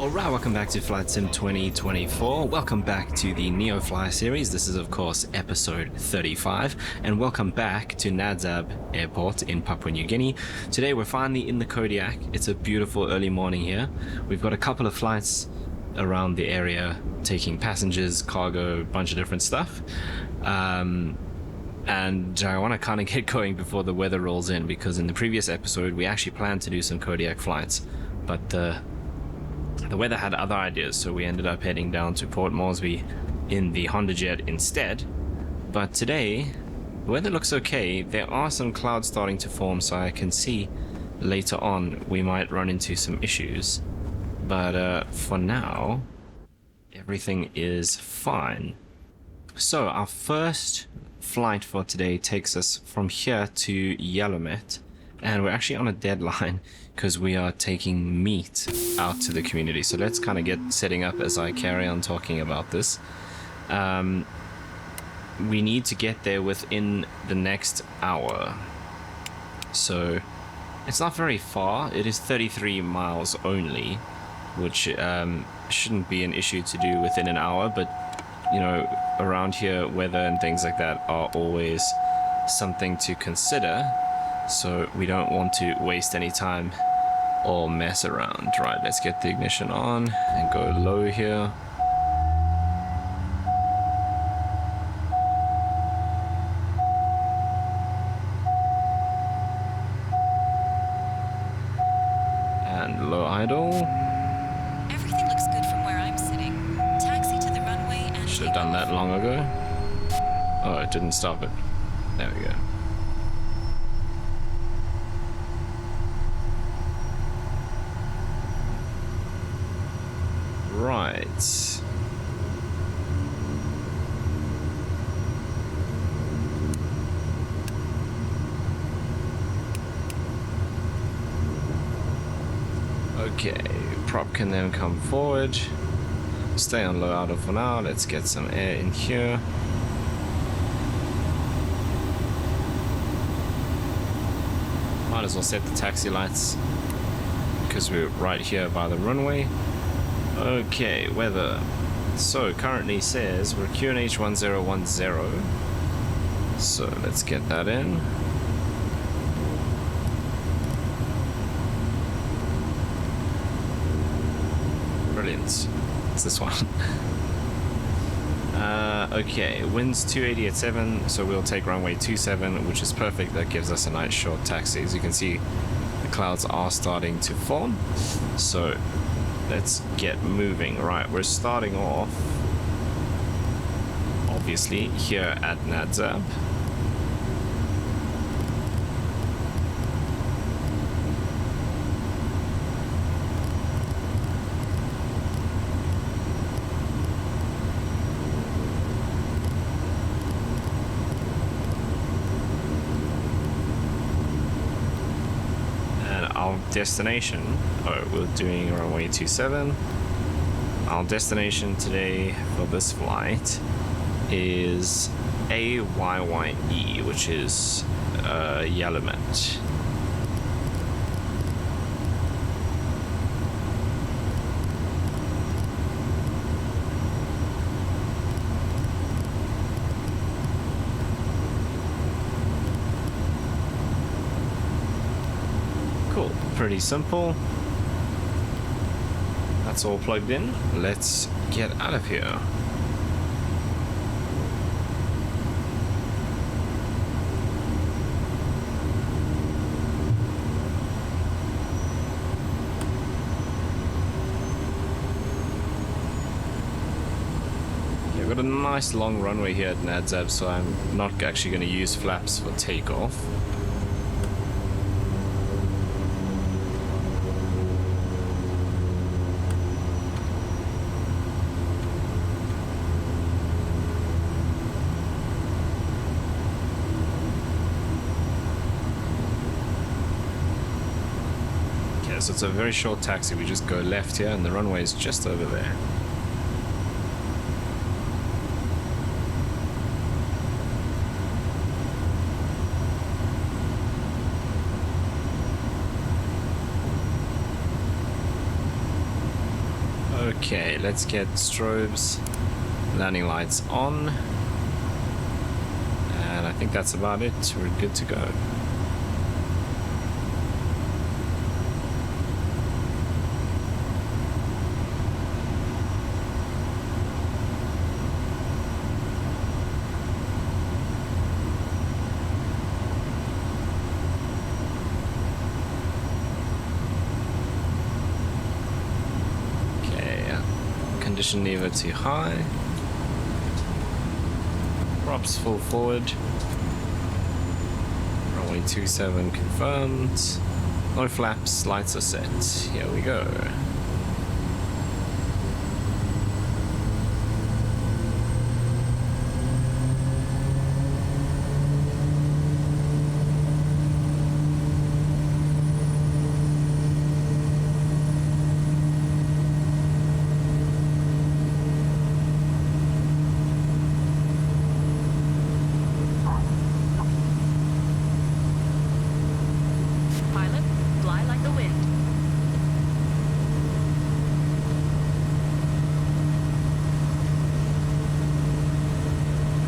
Alright, welcome back to Flight Sim 2024. Welcome back to the Neofly series. This is of course episode 35, and welcome back to Nadzab Airport in Papua New Guinea. Today we're finally in the Kodiak. It's a beautiful early morning here. We've got a couple of flights around the area taking passengers, cargo, a bunch of different stuff. And I want to kind of get going before the weather rolls in, because in the previous episode we actually planned to do some Kodiak flights, but the weather had other ideas, so we ended up heading down to Port Moresby in the Honda Jet instead. But today the weather looks okay. There are some clouds starting to form, so I can see later on we might run into some issues, but for now everything is fine. So our first flight for today takes us from here to Yalumet, and we're actually on a deadline because we are taking meat out to the community. So let's kind of get setting up as I carry on talking about this. We need to get there within the next hour, so it's not very far. It is 33 miles only, which shouldn't be an issue to do within an hour, but you know, around here weather and things like that are always something to consider, so we don't want to waste any time or mess around. Right, let's get the ignition on and go low here. And low idle. Everything looks good from where I'm sitting. Taxi to the runway and Should have done that long ago. Oh, it didn't stop it. There we go. Right. Okay, prop can then come forward. Stay on low idle for now. Let's get some air in here. Might as well set the taxi lights because we're right here by the runway. Okay, weather. So currently says we're QNH 1010. So let's get that in. Brilliant. It's this one. Okay, winds 280 at 7, so we'll take runway 27, which is perfect. That gives us a nice short taxi. As you can see, the clouds are starting to form, so let's get moving. Right, we're starting off obviously here at Nadzab. Destination, we're doing runway 27. Our destination today for this flight is AYYE, which is Yalumet. Pretty simple. That's all plugged in. Let's get out of here. Okay, I've got a nice long runway here at Nadzab, so I'm not actually going to use flaps for takeoff. So it's a very short taxi. We just go left here and the runway is just over there. Okay, let's get strobes, landing lights on, and I think that's about it. We're good to go. Condition lever too high. Props full forward. Runway 27 confirmed. No flaps, lights are set. Here we go.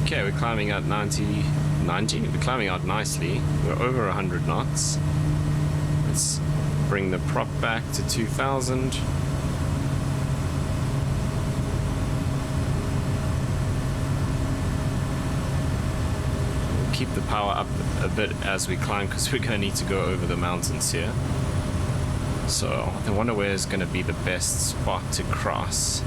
Okay, we're climbing out 90, we're climbing out nicely. We're over 100 knots. Let's bring the prop back to 2000. We'll keep the power up a bit as we climb because we're going to need to go over the mountains here. So I wonder where is going to be the best spot to cross.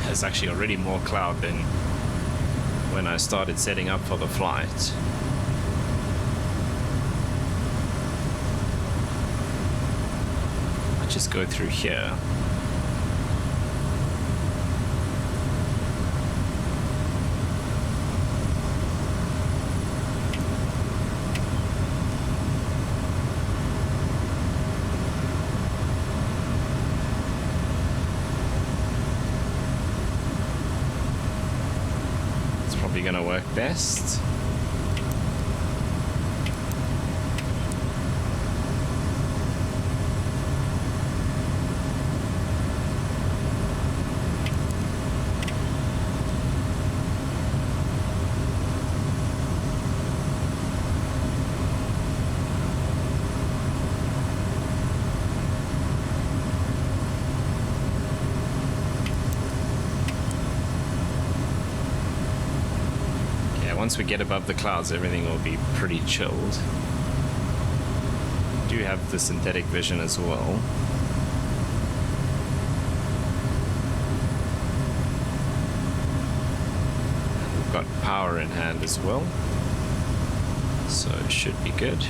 There's actually already more cloud than when I started setting up for the flight. I'll just go through here. Gonna work best. Once we get above the clouds, everything will be pretty chilled. We do have the synthetic vision as well. And we've got power in hand as well, so it should be good.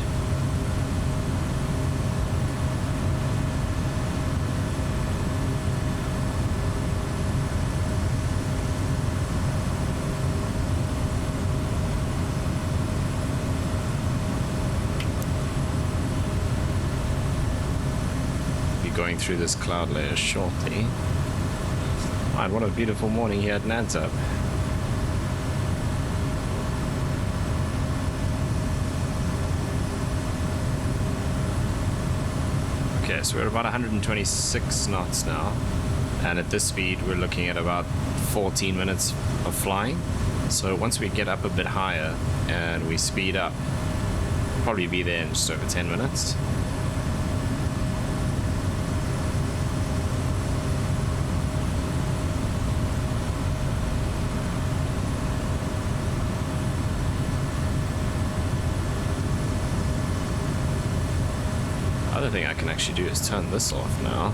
Going through this cloud layer shortly. Man, what a beautiful morning here at Nadsab. Okay, so we're about 126 knots now, and at this speed we're looking at about 14 minutes of flying. So once we get up a bit higher and we speed up, we'll probably be there in just over 10 minutes. Other thing I can actually do is turn this off now.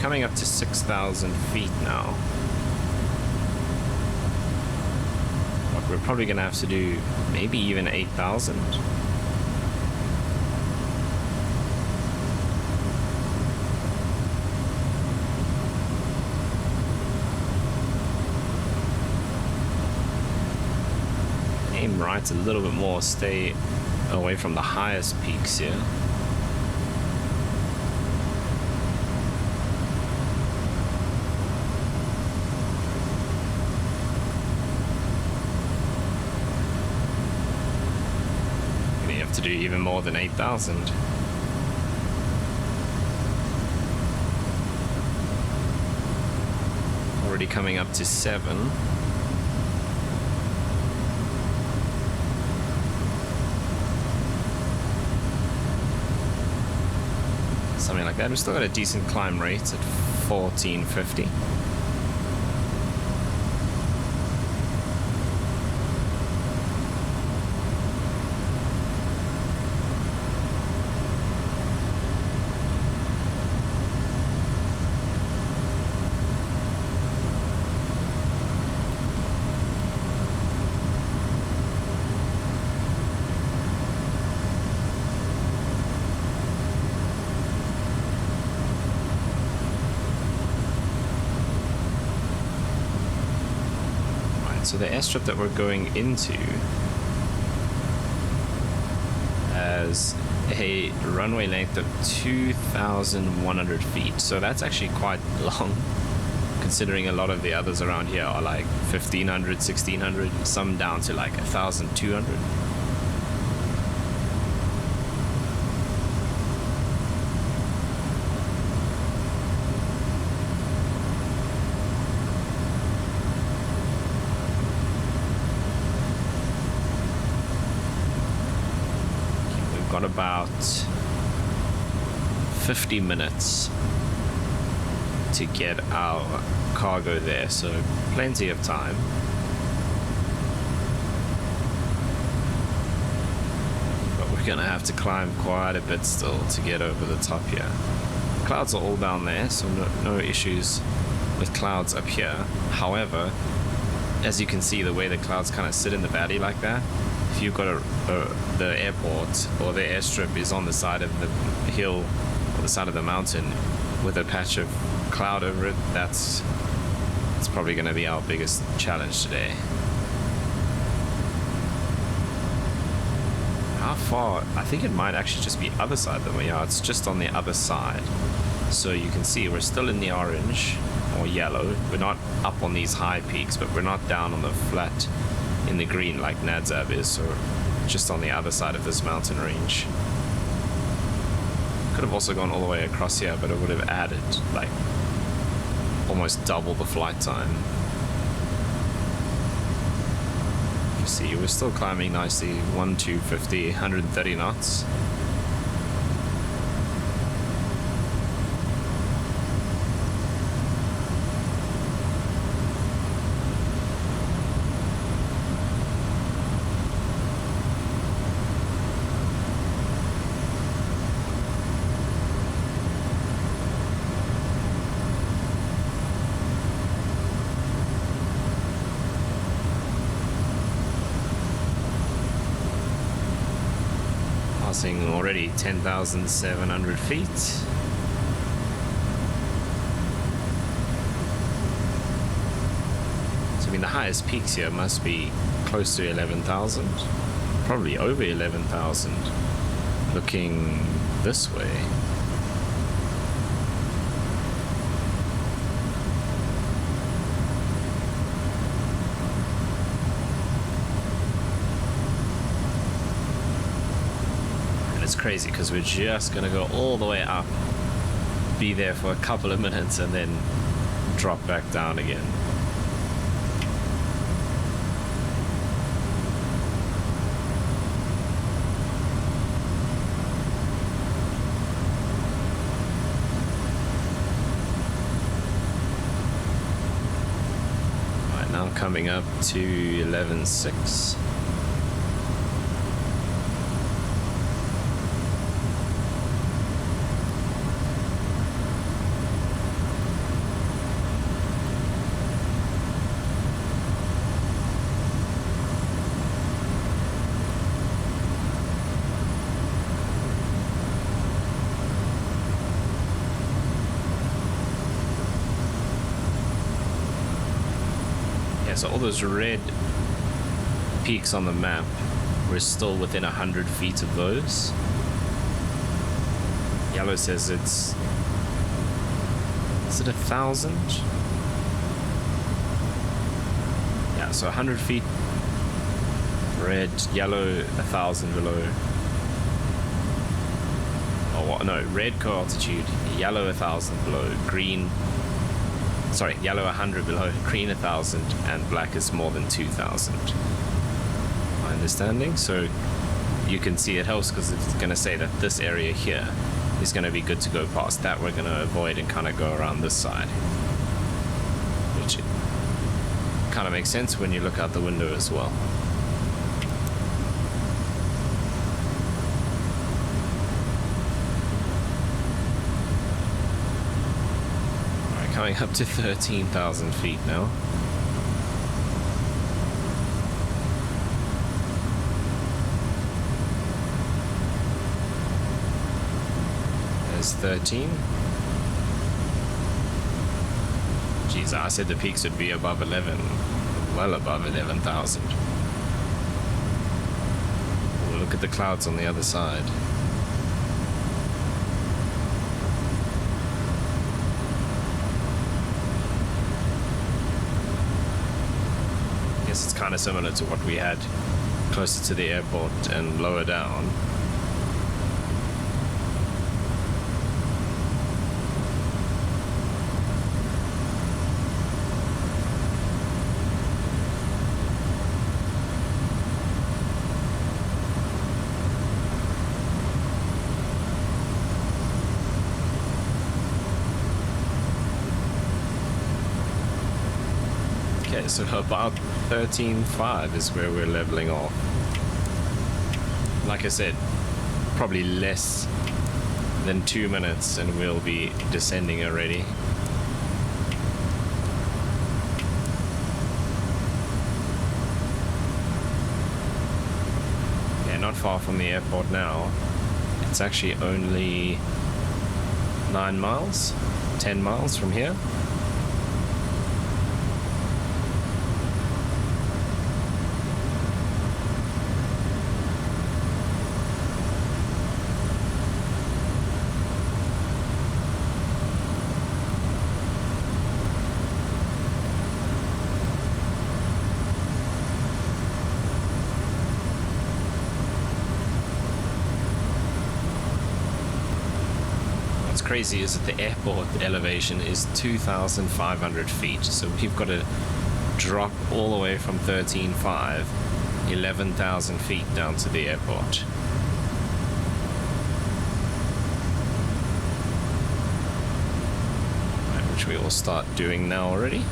coming up to 6,000 feet now. But we're probably gonna have to do maybe even 8,000. Aim right a little bit more, stay away from the highest peaks here. You have to do even more than 8,000. Already coming up to 7. Something like that. We've still got a decent climb rate at 1450. So the airstrip that we're going into has a runway length of 2,100 feet. So that's actually quite long, considering a lot of the others around here are like 1,500, 1,600, some down to like 1,200. Got about 50 minutes to get our cargo there, so plenty of time. But we're gonna have to climb quite a bit still to get over the top here. Clouds are all down there, so no issues with clouds up here. However, as you can see, the way the clouds kind of sit in the valley like that, if you've got the airport or the airstrip is on the side of the hill or the side of the mountain with a patch of cloud over it, that's probably going to be our biggest challenge today. How far? I think it might actually just be other side than we are. It's just on the other side. So you can see we're still in the orange or yellow. We're not up on these high peaks, but we're not down on the flat in the green like Nadzab is, or just on the other side of this mountain range. Could have also gone all the way across here, but it would have added like almost double the flight time. You see, we're still climbing nicely, 1250, 130 knots. Already 10,700 feet. So I mean the highest peaks here must be close to 11,000, probably over 11,000 looking this way. It's crazy because we're just going to go all the way up, be there for a couple of minutes, and then drop back down again. Right, now coming up to 11.6. Okay, so all those red peaks on the map, we're still within 100 feet of those. Yellow says it's... Is it 1,000? Yeah, so 100 feet. Red, yellow, 1,000 below. Oh, no, red co-altitude, yellow 1,000 below, green... Sorry, yellow 100 below, green 1,000, and black is more than 2,000. My understanding. So you can see it helps because it's going to say that this area here is going to be good to go past. That we're going to avoid and kind of go around this side. Which kind of makes sense when you look out the window as well. Coming up to 13,000 feet now. There's 13. Jeez, I said the peaks would be above 11. Well above 11,000. We'll look at the clouds on the other side. It's kind of similar to what we had closer to the airport and lower down. Okay, so about 13.5 is where we're leveling off. Like I said, probably less than 2 minutes and we'll be descending already. Yeah, not far from the airport now. It's actually only 9 miles, 10 miles from here. Crazy is that the airport elevation is 2,500 feet, so we've got to drop all the way from 13.5, 11,000 feet down to the airport. Which we will start doing now already.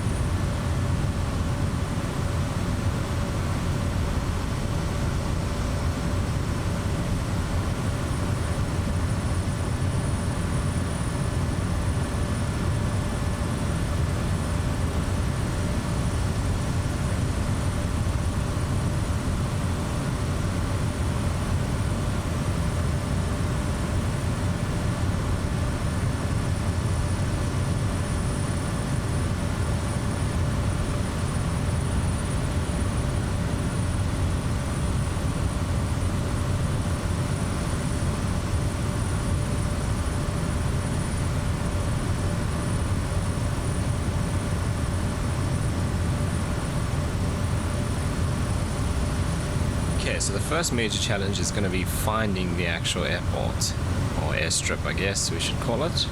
So the first major challenge is going to be finding the actual airport, or airstrip I guess we should call it.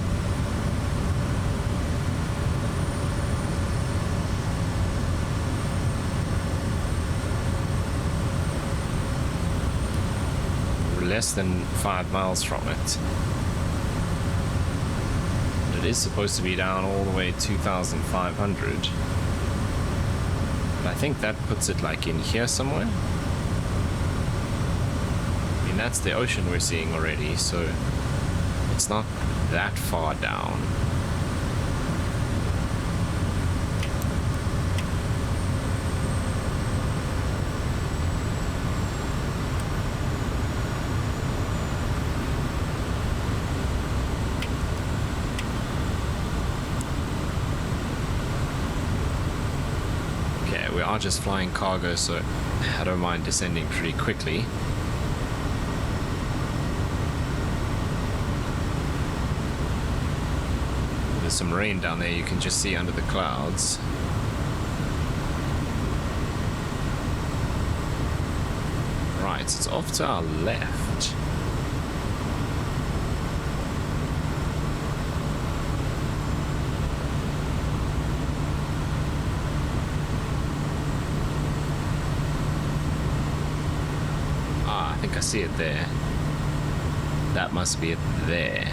We're less than 5 miles from it. But it is supposed to be down all the way 2,500. But I think that puts it like in here somewhere. That's the ocean we're seeing already, so it's not that far down. Okay, we're are just flying cargo, so I don't mind descending pretty quickly. There's some rain down there, you can just see under the clouds. Right, so it's off to our left. Ah, I think I see it there. That must be it there.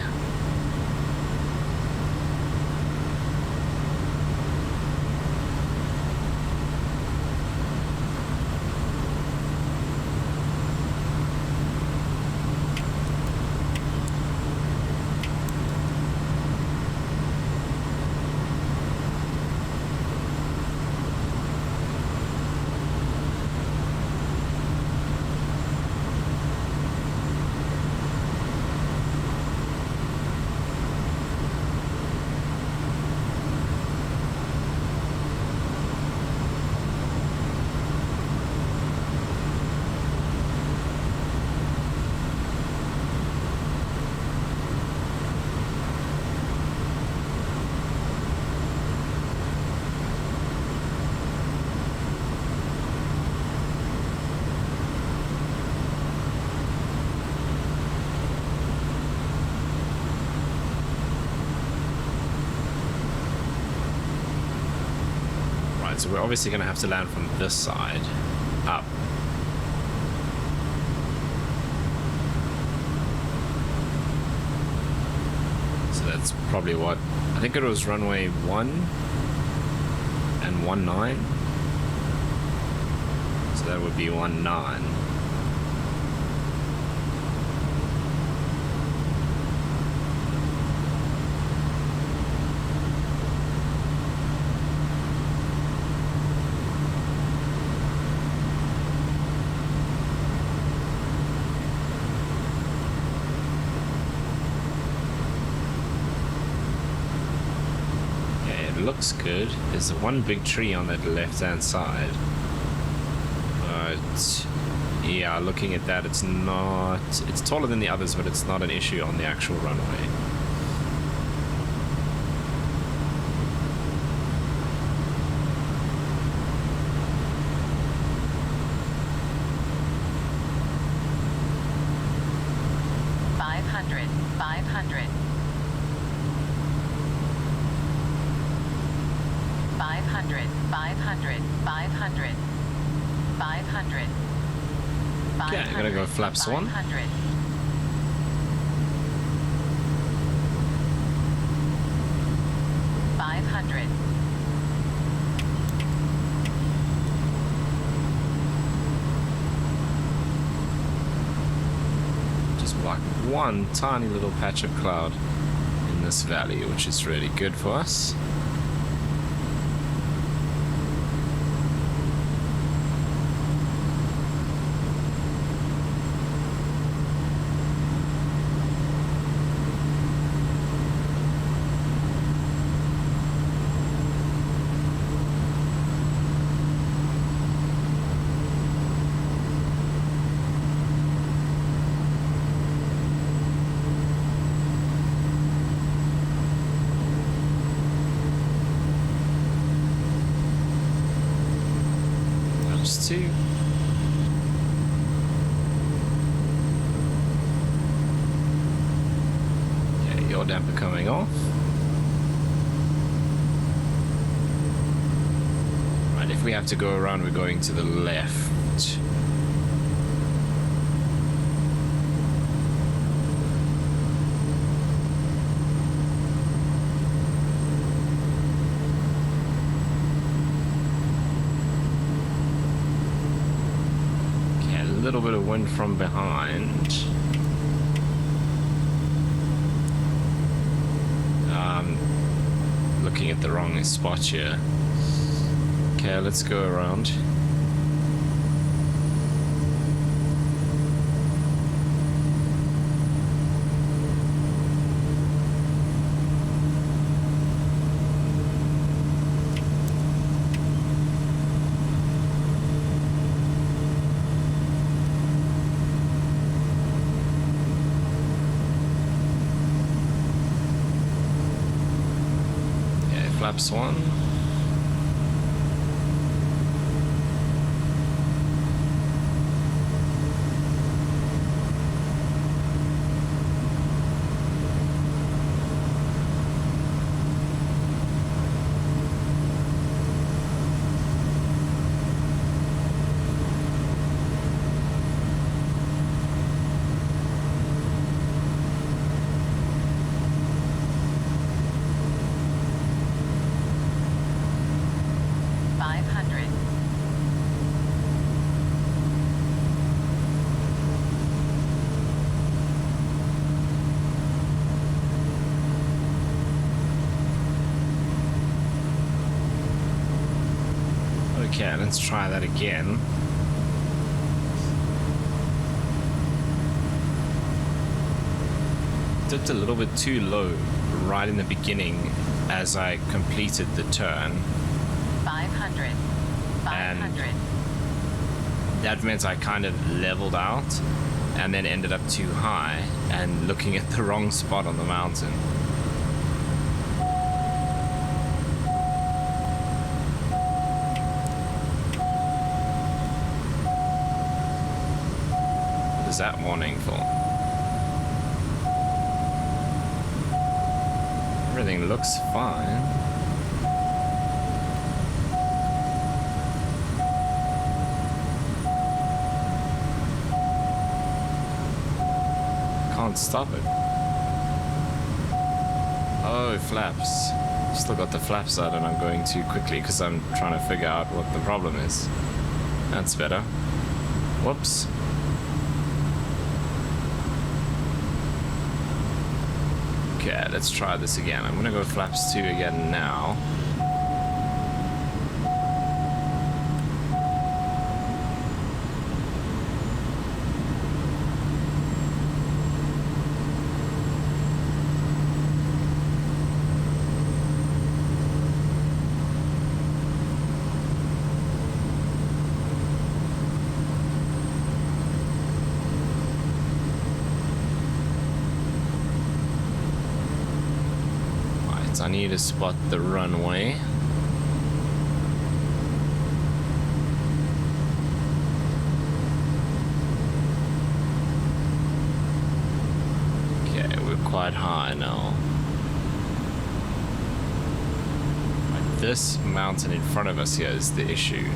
So we're obviously going to have to land from this side up. So that's probably what, I think it was runway 1 and 19. So that would be 19. Looks good. There's one big tree on that left hand side, but yeah, looking at that, it's not, it's taller than the others, but it's not an issue on the actual runway. Okay, I'm gonna go flaps 1. 500. Just like one tiny little patch of cloud in this valley, which is really good for us. Two. Okay, your damper coming off. Right, if we have to go around, we're going to the left. Little bit of wind from behind. Looking at the wrong spot here. Okay, let's go around. flaps 1. Okay, let's try that again. Dipped a little bit too low right in the beginning as I completed the turn. 500. 500. And that meant I kind of leveled out and then ended up too high and looking at the wrong spot on the mountain. What is that warning for? Everything looks fine. Can't stop it. Oh, flaps. Still got the flaps out and I'm going too quickly because I'm trying to figure out what the problem is. That's better. Whoops. Okay, let's try this again. I'm gonna go flaps 2 again now. I need to spot the runway. Okay, we're quite high now. Right, this mountain in front of us here is the issue.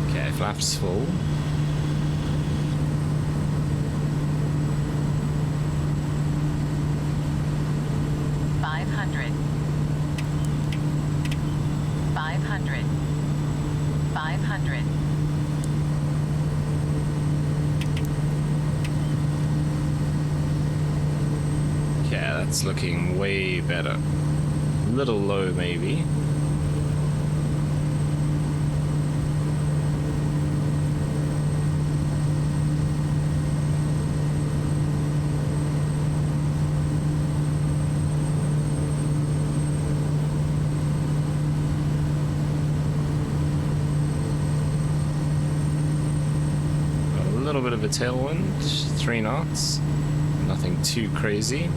Okay, flaps full. It's looking way better. A little low, maybe. A little bit of a tailwind, 3 knots. Nothing too crazy.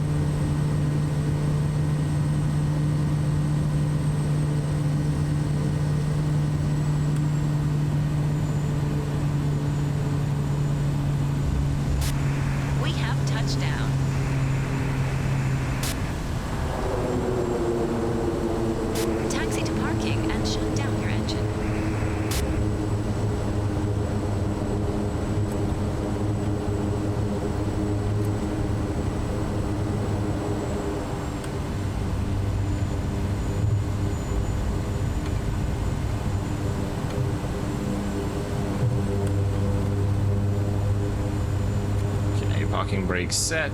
Parking brake set.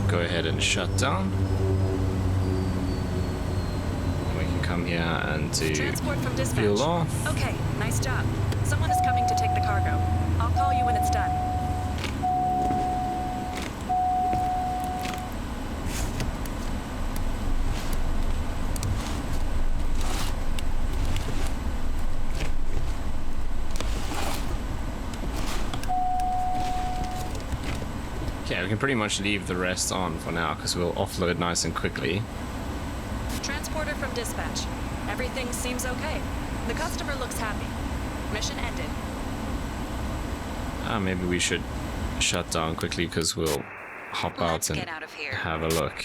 Go ahead and shut down. We can come here and do Transport from dispatch. fuel off. Okay, nice job. Someone is coming to take the cargo. I'll call you when it's done. I can pretty much leave the rest on for now because we'll offload nice and quickly. Transporter from dispatch. Everything seems okay. The customer looks happy. Mission ended. Maybe we should shut down quickly because we'll hop Let's out and get out of here. have a look.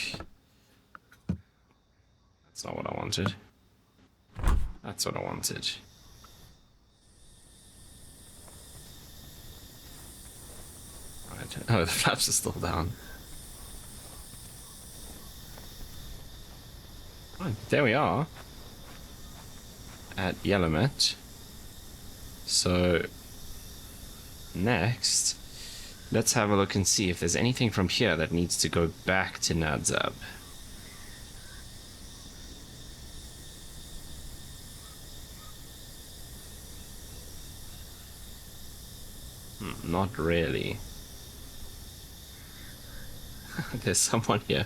That's not what I wanted. That's what I wanted. Right. Oh, the flaps are still down. Oh, there we are. At Yellowmet. So next, let's have a look and see if there's anything from here that needs to go back to Nadzab. Not really. There's someone here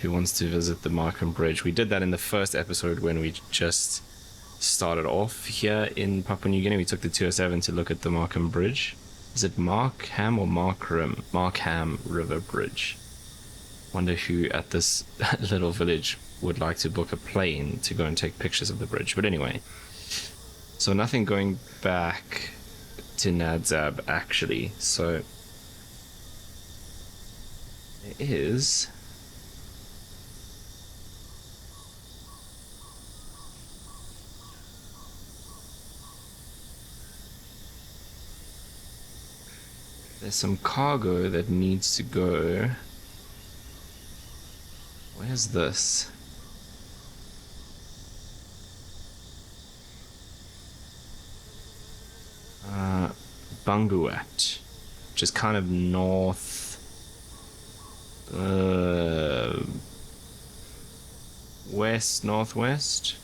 who wants to visit the Markham Bridge. We did that in the first episode when we just started off here in Papua New Guinea. We took the 207 to look at the Markham Bridge. Is it Markham or Markham? Markham River Bridge. Wonder who at this little village would like to book a plane to go and take pictures of the bridge. But anyway, so nothing going back to Nadzab actually. So there is there's some cargo that needs to go. Where's this? Bunguat, which is kind of north west northwest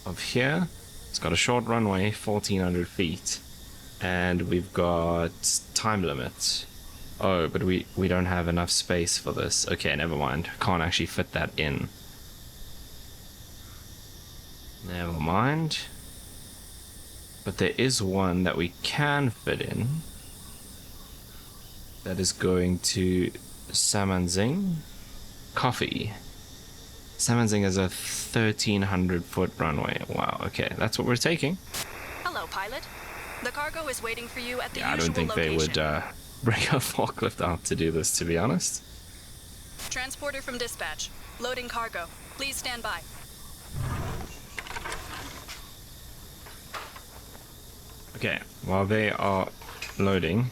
of here. It's got a short runway, 1400 feet, and we've got time limit. Oh, but we don't have enough space for this. Okay, never mind. Can't actually fit that in. Never mind. But there is one that we can fit in. That is going to Samanzing. Coffee. Samanzing is a 1300 foot runway. Wow, okay, that's what we're taking. Hello, pilot. The cargo is waiting for you at the Yeah, I usual don't think location. they would bring a forklift out to do this, to be honest. Transporter from dispatch. Loading cargo. Please stand by. Okay, while they are loading,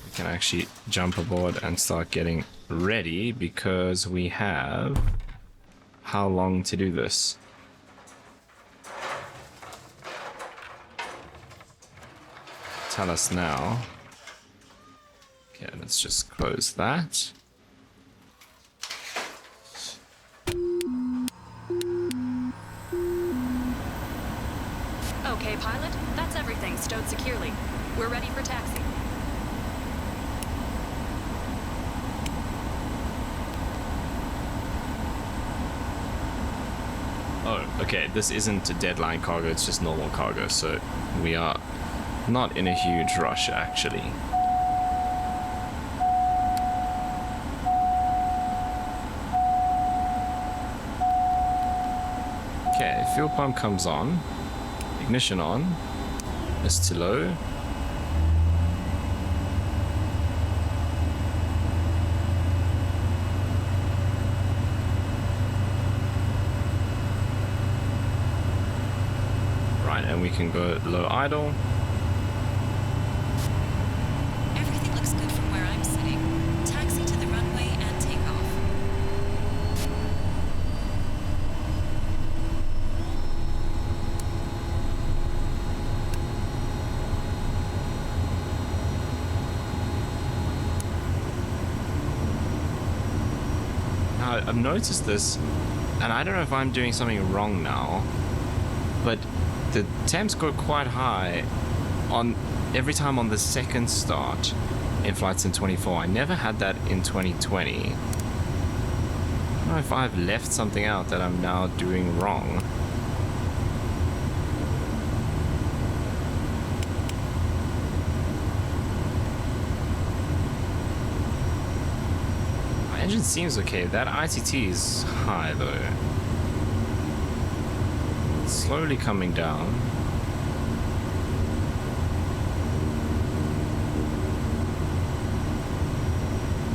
we can actually jump aboard and start getting ready because we have how long to do this? Tell us now. Okay, let's just close that. Okay, pilot. That's everything stowed securely. We're ready for taxi. Oh, okay, this isn't a deadline cargo, it's just normal cargo, so we are not in a huge rush, actually. Okay, fuel pump comes on. Ignition on. Is to low. Right, and we can go low idle. Everything looks good from where I'm sitting. Taxi to the runway and take off. Now, I've noticed this, and I don't know if I'm doing something wrong now, but the temps go quite high on every time on the second start in Flight Sim 24. I never had that in 2020. I don't know if I've left something out that I'm now doing wrong. Engine seems okay. That ITT is high though. It's slowly coming down.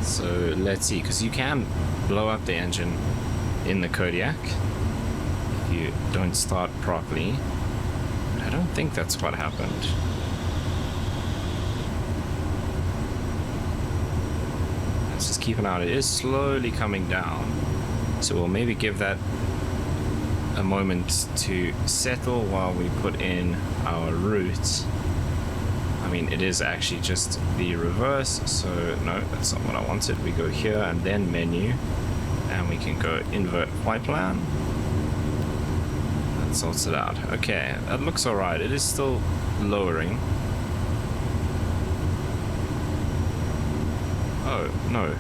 So let's see, because you can blow up the engine in the Kodiak if you don't start properly. But I don't think that's what happened. Let's just keep an eye on it. It is slowly coming down. So we'll maybe give that a moment to settle while we put in our route. I mean, it is actually just the reverse, so no, that's not what I wanted. We go here and then menu, and we can go invert flight plan. That sorts it out. Okay, that looks alright. It is still lowering. Oh, no.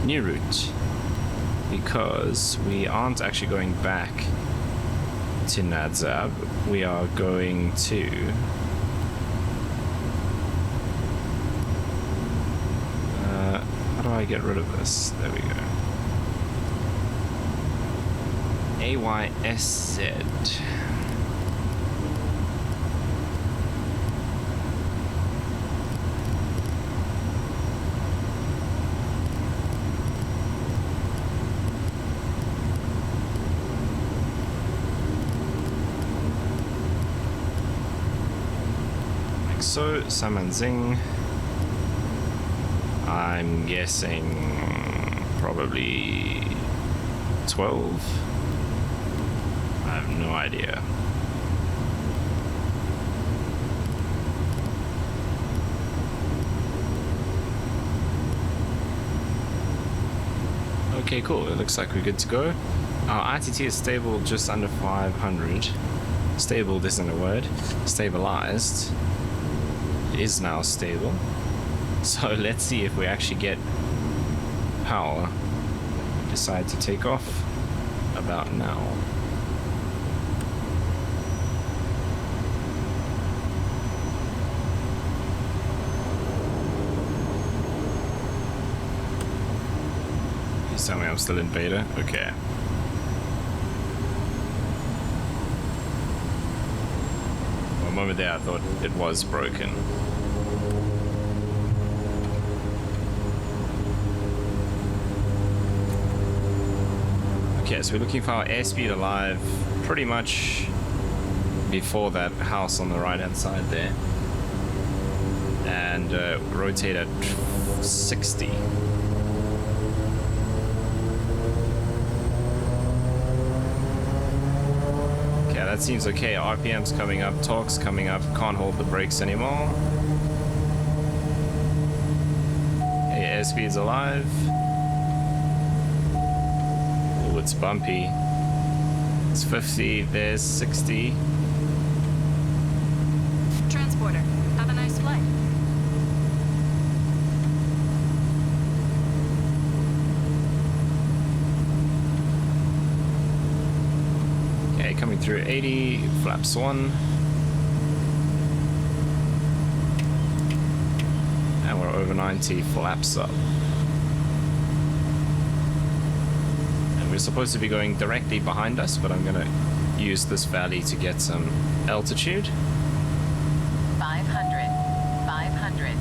New route. Because we aren't actually going back to Nadzab. We are going to... how do I get rid of this? There we go. AYSZ. Like so, Samanzing. I'm guessing probably 12. I have no idea. Okay, cool. It looks like we're good to go. Our ITT is stable just under 500. Stable isn't a word. Stabilized. It is now stable. So let's see if we actually get power. Decide to take off about now. Please tell me I'm still in beta. Okay. For a moment there, I thought it was broken. Okay, so we're looking for our airspeed alive pretty much before that house on the right hand side there, and rotate at 60. Okay, that seems okay. RPM's coming up, torque's coming up, can't hold the brakes anymore. Hey, airspeed's alive. It's bumpy. It's 50, there's 60. Transporter, have a nice flight. Okay, coming through 80, flaps 1. And we're over 90, flaps up. Supposed to be going directly behind us, but I'm gonna use this valley to get some altitude. 500. 500.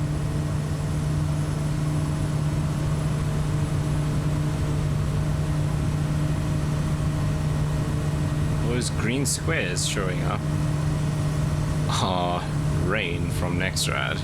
Those green squares showing up are rain from Nextrad.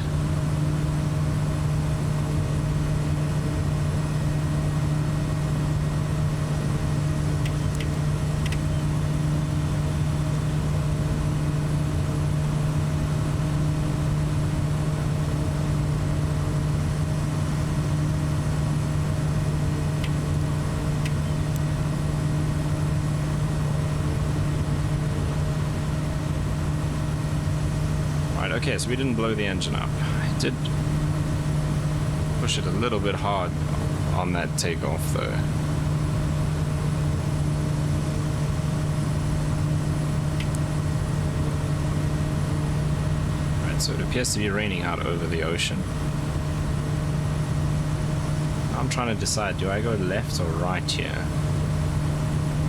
Okay, so we didn't blow the engine up. I did push it a little bit hard on that takeoff though. Right, so it appears to be raining out over the ocean. How I'm trying to decide, do I go left or right here?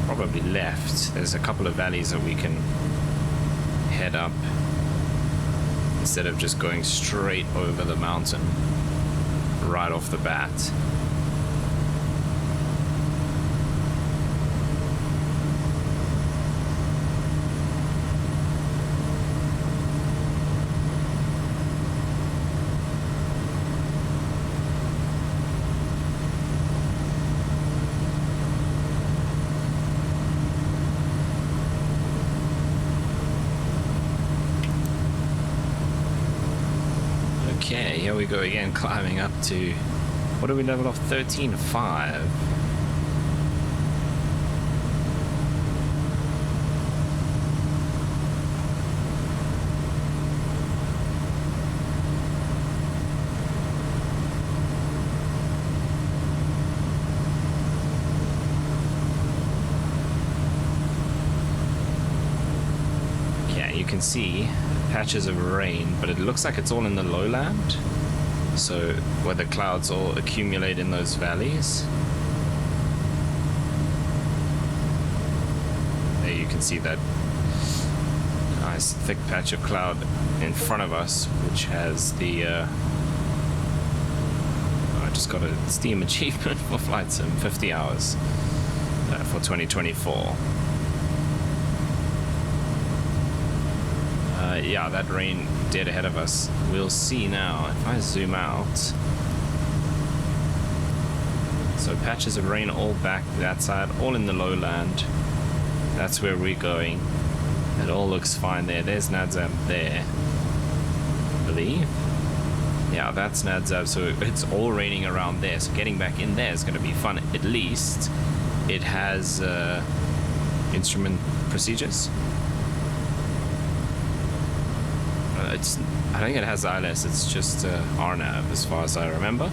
Probably left. There's a couple of valleys that we can head up instead of just going straight over the mountain right off the bat. Okay, here we go again, climbing up to, what do we level off? 13.5. Okay, you can see patches of rain, but it looks like it's all in the lowland, so where the clouds all accumulate in those valleys. There you can see that nice thick patch of cloud in front of us, which has the I just got a Steam achievement for Flight Sim, 50 hours for 2024. Yeah, that rain dead ahead of us. We'll see now if I zoom out. So patches of rain all back that side, all in the lowland. That's where we're going. It all looks fine there. There's Nadzab there, I believe. Yeah, that's Nadzab, so it's all raining around there. So getting back in there is going to be fun. At least it has instrument procedures. I don't think it has ILS, it's just RNAV as far as I remember.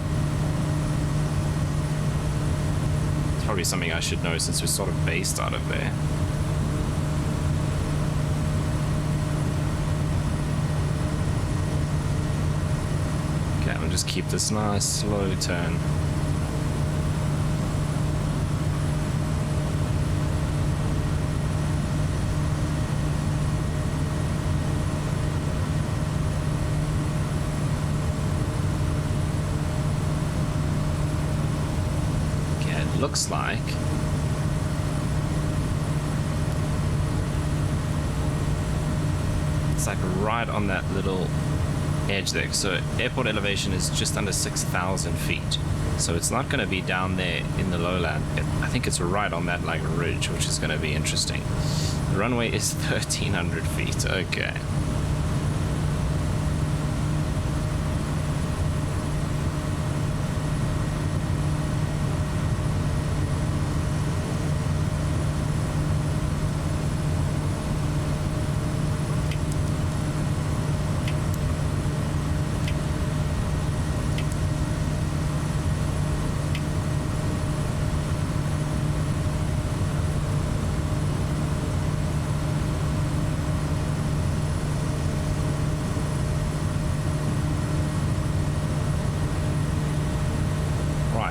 It's probably something I should know since we're sort of based out of there. Okay, we'll just keep this nice slow turn. Looks like it's like right on that little edge there. So airport elevation is just under 6,000 feet, so it's not going to be down there in the lowland. I think it's right on that like ridge, which is going to be interesting. The runway is 1,300 feet. Okay.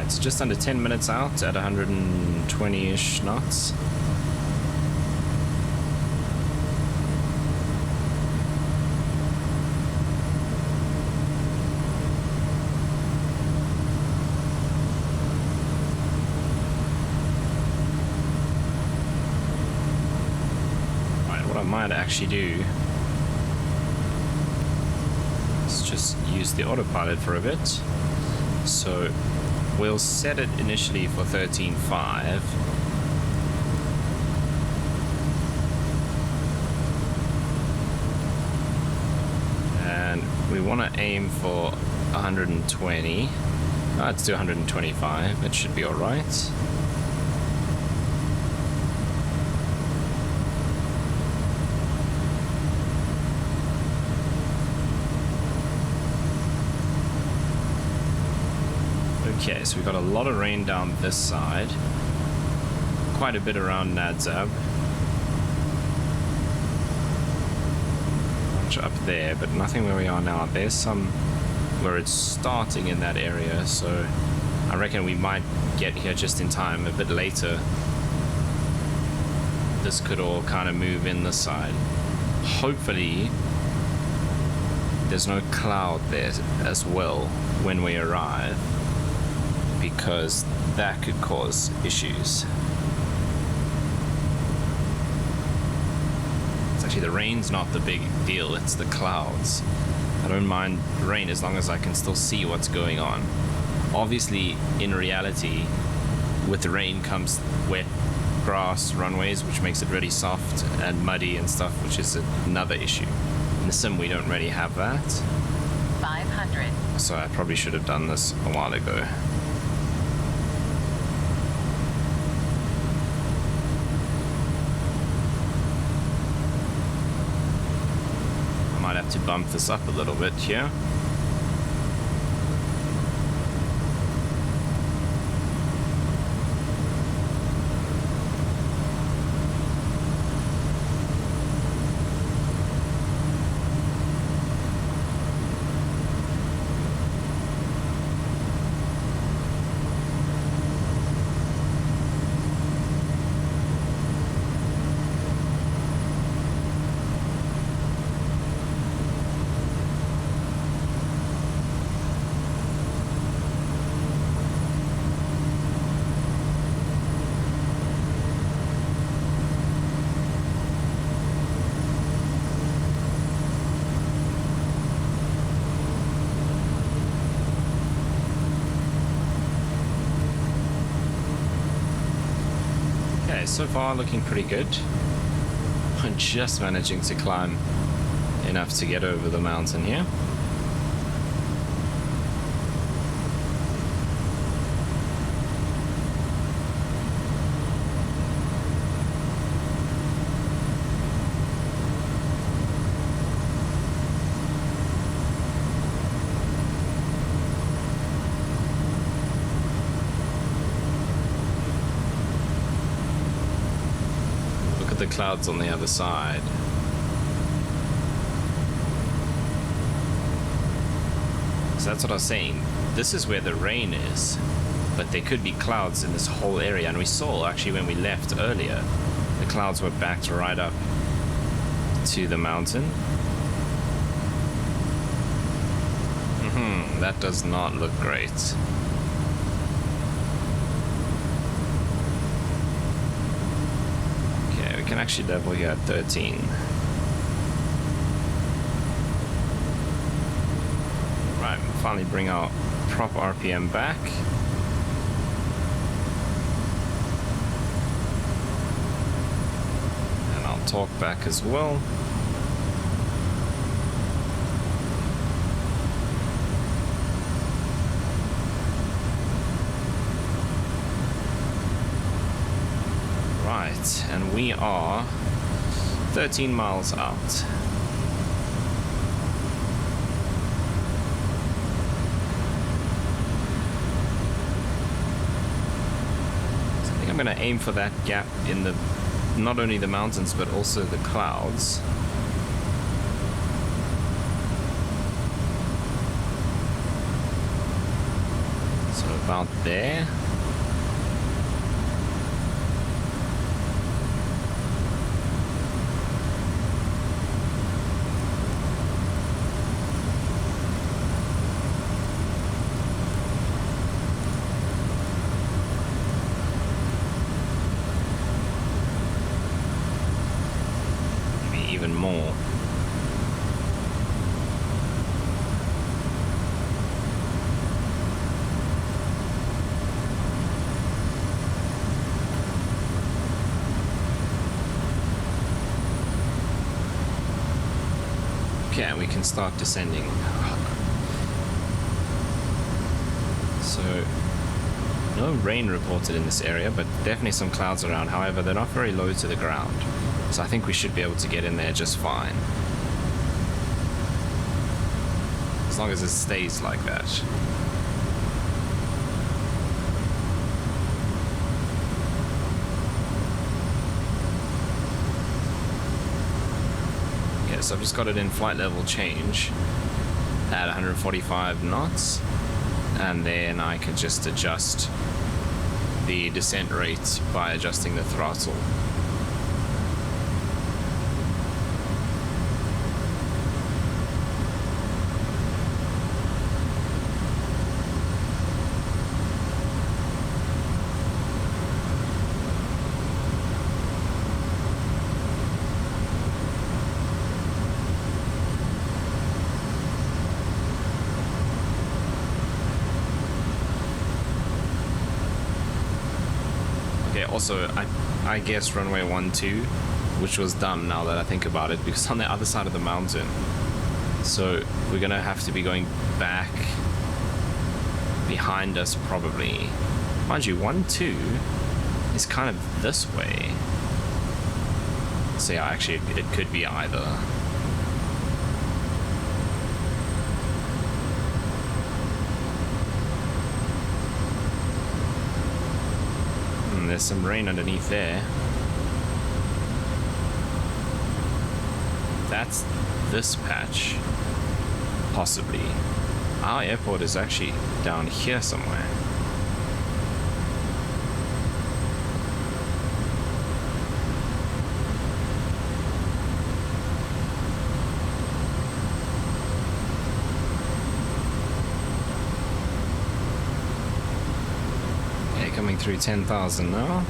It's just under 10 minutes out at 120-ish knots. Right, what I might actually do is just use the autopilot for a bit. So we'll set it initially for 13.5. And we want to aim for 120. Let's do 125. It should be all right. Okay, so we've got a lot of rain down this side, quite a bit around Nadzab, bunch up there, but nothing where we are now. There's some where it's starting in that area, so I reckon we might get here just in time a bit later. This could all kind of move in this side. Hopefully there's no cloud there as well when we arrive, because that could cause issues. It's actually, the rain's not the big deal, it's the clouds. I don't mind rain as long as I can still see what's going on. Obviously, in reality, with the rain comes wet grass runways, which makes it really soft and muddy and stuff, which is another issue. In the sim, we don't really have that. 500. So I probably should have done this a while ago. I might have to bump this up a little bit here. So far looking pretty good. I'm just managing to climb enough to get over the mountain here. The clouds on the other side. So that's what I was saying. This is where the rain is, but there could be clouds in this whole area, and we saw actually when we left earlier, the clouds were backed right up to the mountain. That does not look great. Can actually level here at 13. Right, we'll finally bring our prop RPM back. And I'll torque back as well. And we are 13 miles out. So I think I'm going to aim for that gap in the not only the mountains but also the clouds. So about there. More. Okay, we can start descending. So, no rain reported in this area, but definitely some clouds around. However, they're not very low to the ground. So I think we should be able to get in there just fine. As long as it stays like that. Okay, so I've just got it in flight level change at 145 knots. and then I can just adjust the descent rate by adjusting the throttle. Also, I guess runway 12, which was dumb now that I think about it, because on the other side of the mountain. So we're gonna have to be going back behind us probably. Mind you, 12 is kind of this way. So yeah, actually it could be either. There's some rain underneath there. That's this patch. Possibly. Our airport is actually down here somewhere. Coming through 10,000 now.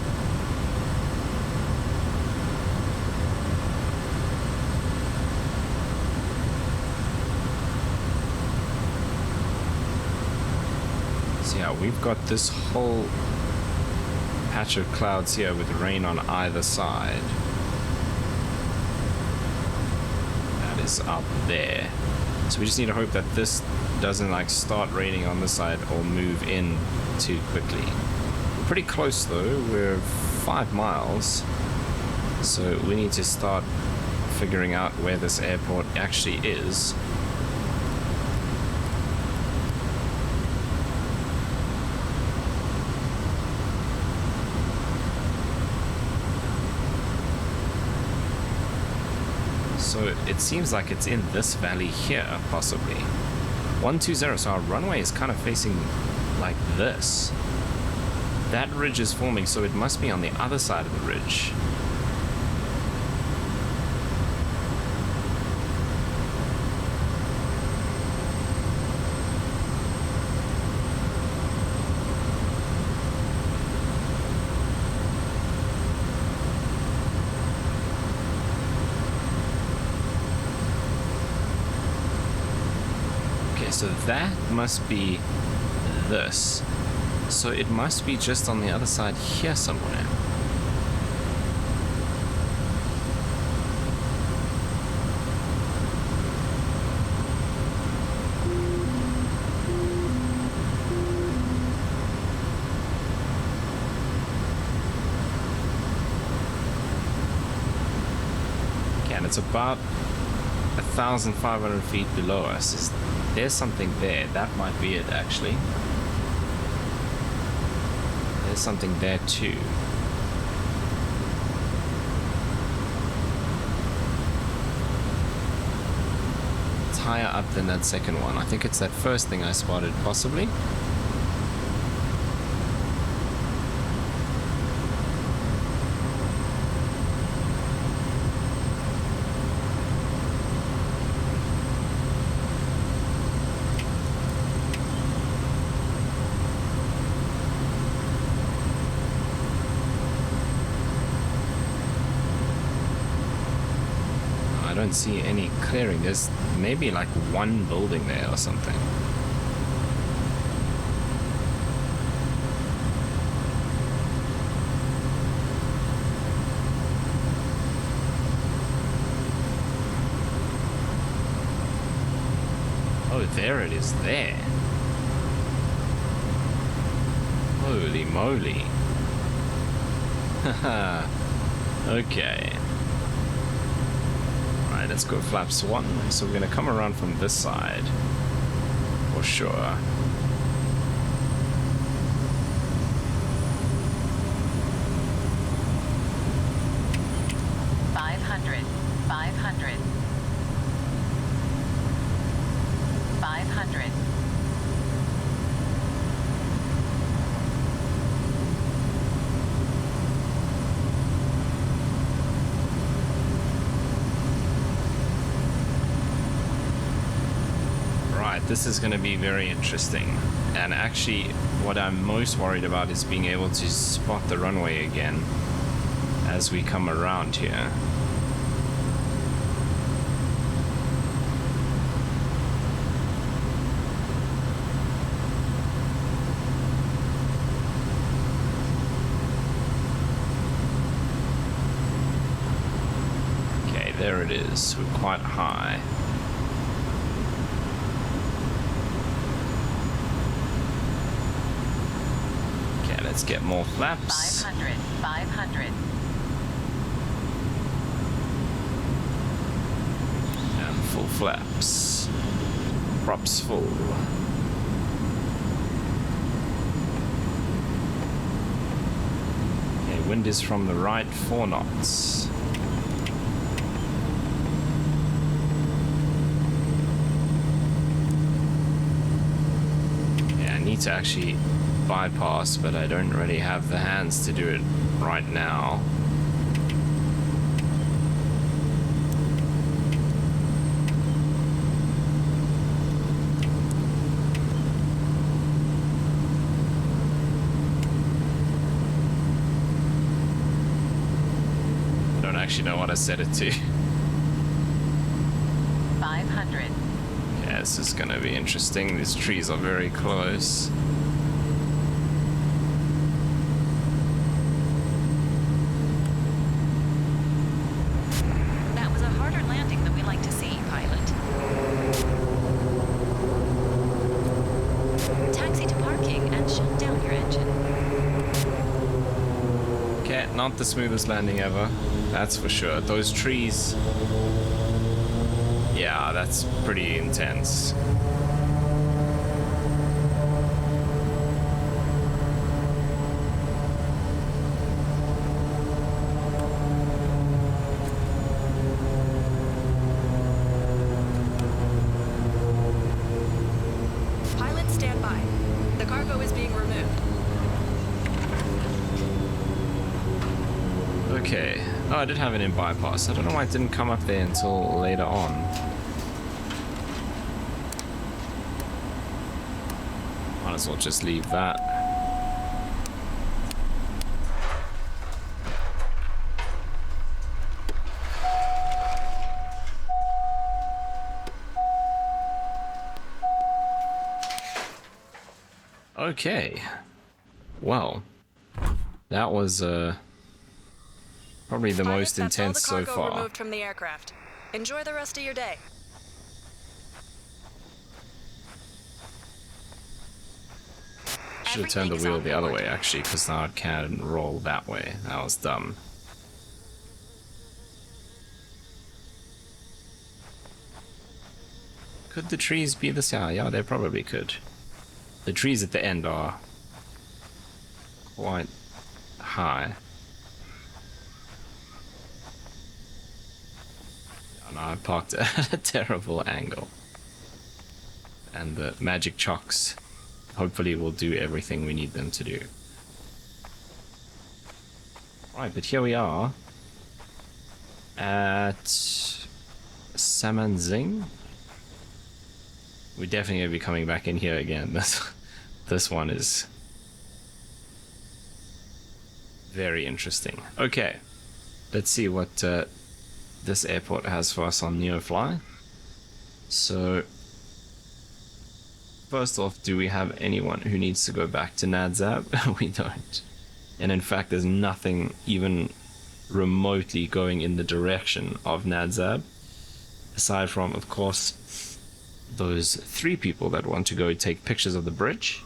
So yeah, we've got this whole patch of clouds here with rain on either side. That is up there. So we just need to hope that this doesn't like start raining on this side or move in too quickly. Pretty close though, we're 5 miles, so we need to start figuring out where this airport actually is. So it seems like it's in this valley here, possibly. 120, so our runway is kind of facing like this. That ridge is forming, so it must be on the other side of the ridge. Okay, so that must be this. So it must be just on the other side here somewhere. Okay, and it's about 1,500 feet below us. There's something there. That might be it, actually. There's something there too. It's higher up than that second one. I think it's that first thing I spotted, possibly. I don't see any clearing. There's maybe like one building there or something. Oh, there it is there. Holy moly. Haha. Okay. Alright, let's go flaps 1. So we're gonna come around from this side. For sure. Alright, this is going to be very interesting. And actually, what I'm most worried about is being able to spot the runway again as we come around here. Okay, there it is. We're quite high. Let's get more flaps. 500, 500. And full flaps. Props full. Okay, wind is from the right, 4 knots. Yeah, I need to actually bypass, but I don't really have the hands to do it right now. I don't actually know what I set it to. 500. Yeah, this is gonna be interesting. These trees are very close. Not the smoothest landing ever, that's for sure. Those trees, yeah, that's pretty intense. Pilot, stand by. The cargo is being removed. Okay. Oh, I did have it in bypass. I don't know why it didn't come up there until later on. Might as well just leave that. Okay. Well, that was probably the most intense so That's all the cargo far. removed from the aircraft. Enjoy the rest of your day. Should have turned the wheel the other way actually, because now it can roll that way. That was dumb. Could the trees be this high? Yeah, they probably could. The trees at the end are quite high. Oh no, I parked at a terrible angle. And the magic chocks hopefully will do everything we need them to do. Right, but here we are at Samanzing. We're definitely going to be coming back in here again. This one is very interesting. Okay, let's see what this airport has for us on Neofly. So, first off, do we have anyone who needs to go back to Nadzab? We don't. And in fact, there's nothing even remotely going in the direction of Nadzab, aside from, of course, those 3 people that want to go take pictures of the bridge.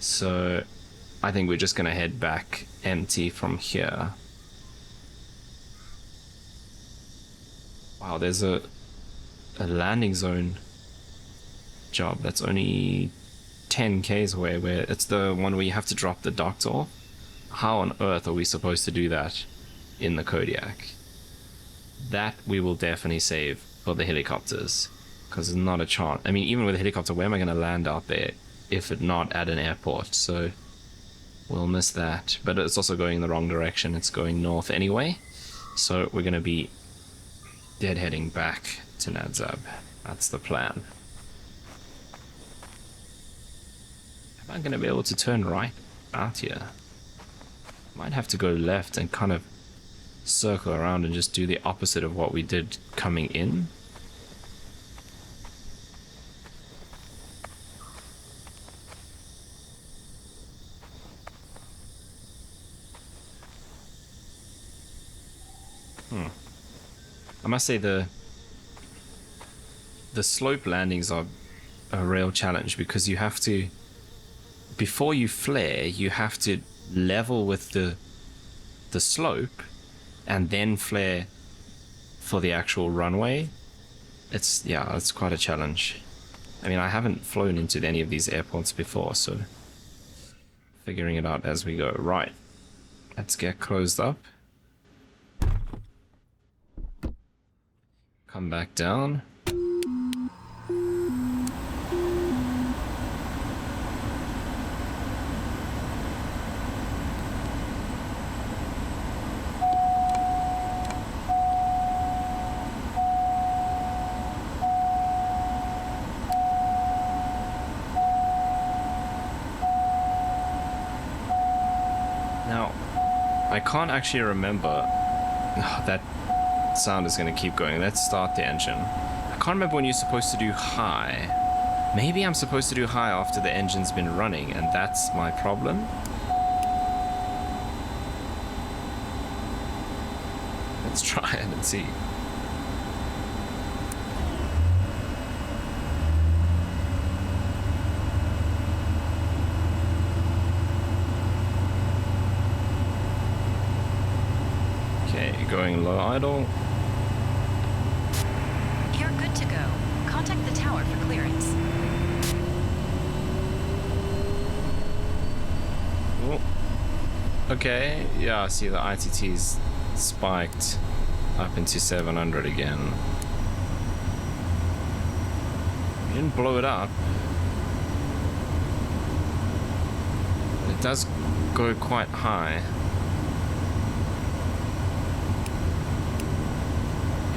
So I think we're just gonna head back empty from here. Wow, there's a landing zone job that's only 10 k's away, where it's the one where you have to drop the docks off. How on earth are we supposed to do that in the Kodiak? That we will definitely save for the helicopters, because there's not a chance. I mean, even with a helicopter, where am I going to land out there if it not at an airport? So we'll miss that. But it's also going in the wrong direction. It's going north anyway. So we're going to be deadheading back to Nadzab. That's the plan. Am I going to be able to turn right out here? Might have to go left and kind of circle around and just do the opposite of what we did coming in. I must say the slope landings are a real challenge, because you have to, before you flare, you have to level with the slope and then flare for the actual runway. It's quite a challenge. I mean, I haven't flown into any of these airports before, so figuring it out as we go. Right, let's get closed up. Come back down. Now, I can't actually remember that sound is going to keep going. Let's start the engine. I can't remember when you're supposed to do high. Maybe I'm supposed to do high after the engine's been running, and that's my problem. Let's try it and see. Okay, going low idle. You're good to go. Contact the tower for clearance. Oh. Okay, yeah, I see the ITT's spiked up into 700 again. You didn't blow it up. It does go quite high.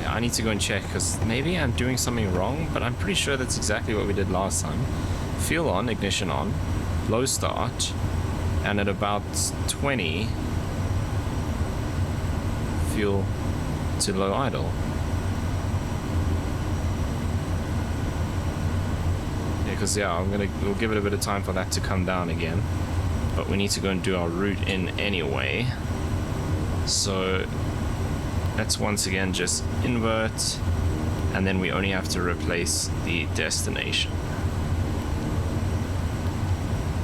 I need to go and check, because maybe I'm doing something wrong, but I'm pretty sure that's exactly what we did last time. Fuel on, ignition on, low start, and at about 20, fuel to low idle. Yeah, because we'll give it a bit of time for that to come down again, but we need to go and do our route in anyway. So let's once again just invert, and then we only have to replace the destination.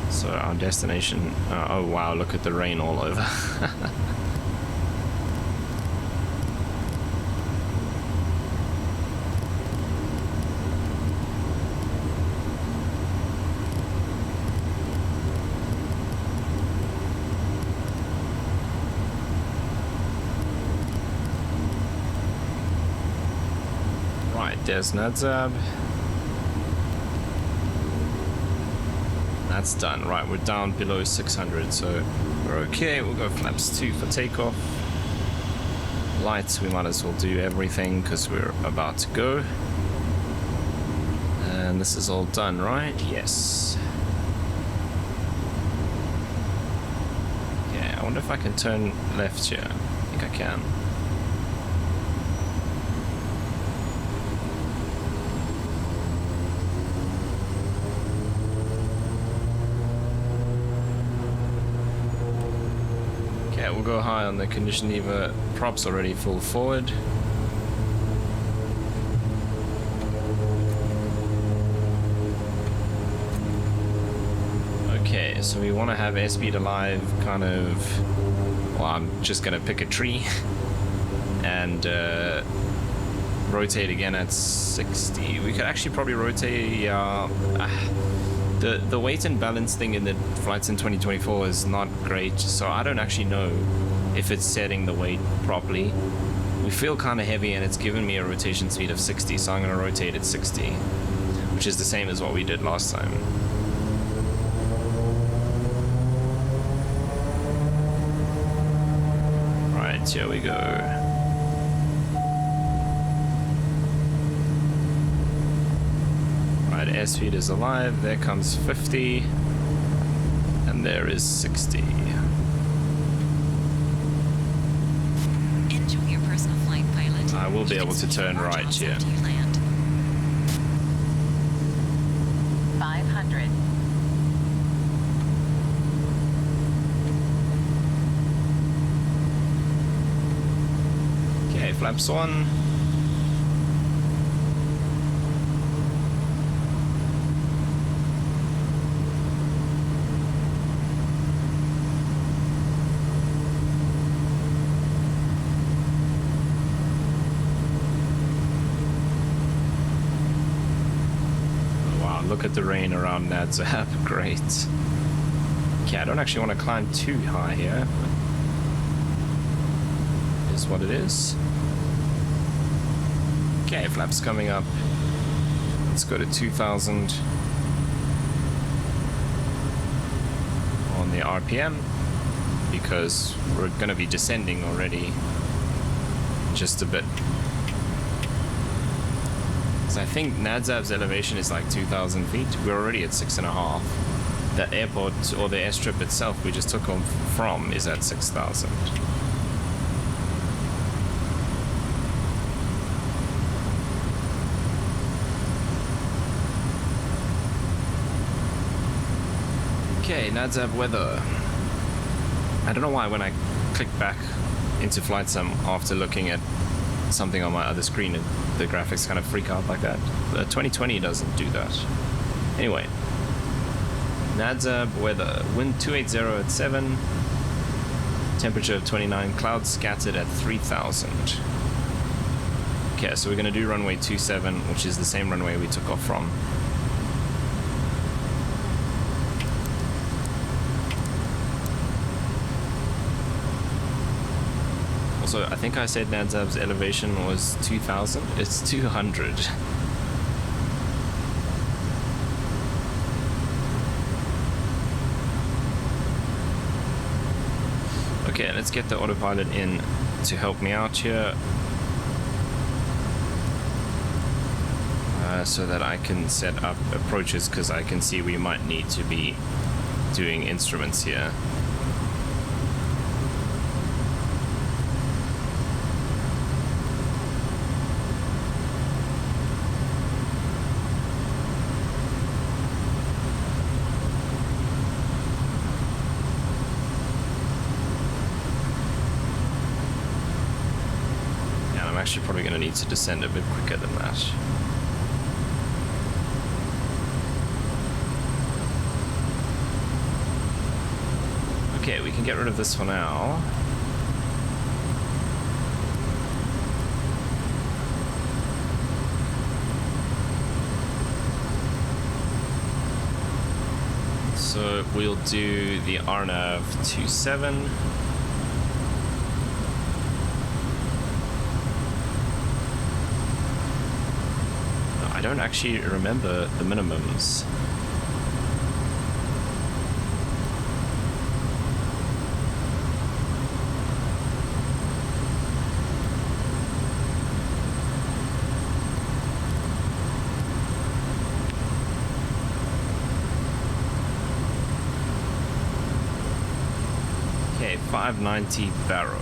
So our destination, oh wow, look at the rain all over. Des Nadzab. That's done. Right, we're down below 600, so we're okay. We'll go flaps 2 for takeoff. Lights, we might as well do everything because we're about to go. And this is all done, right? Yes. Yeah, I wonder if I can turn left here. I think I can. We'll go high on the condition lever. Props already full forward. Okay, so we want to have airspeed alive, kind of. Well, I'm just gonna pick a tree and rotate again at 60. We could actually probably rotate. The weight and balance thing in the flights in 2024 is not great, so I don't actually know if it's setting the weight properly. We feel kind of heavy, and it's given me a rotation speed of 60, so I'm going to rotate at 60, which is the same as what we did last time. Right, here we go. Airspeed is alive. There comes 50. And there is 60. Enjoy your personal flight, pilot. I will be You able can to switch turn more right jobs here. after you land. 500. Okay, flaps on. Look at the rain around Nadzab. Great. Okay, I don't actually want to climb too high here. It is what it is. Okay, flaps coming up. Let's go to 2000 on the RPM because we're going to be descending already just a bit. So I think Nadzab's elevation is like 2,000 feet. We're already at 6.5. The airport or the airstrip itself we just took off from is at 6,000. Okay, Nadzab weather. I don't know why when I click back into Flight Sim after looking at something on my other screen the graphics kind of freak out like that. The 2020 doesn't do that. Anyway, Nadzab weather. Wind 280 at 7. Temperature of 29. Clouds scattered at 3,000. Okay, so we're going to do runway 27, which is the same runway we took off from. Also, I think I said Nadzab's elevation was 2,000. It's 200. Okay, let's get the autopilot in to help me out here. So that I can set up approaches, because I can see we might need to be doing instruments here. Actually probably going to need to descend a bit quicker than that. Okay, we can get rid of this for now. So we'll do the RNAV 27. I don't actually remember the minimums. Okay, 590 Barrow.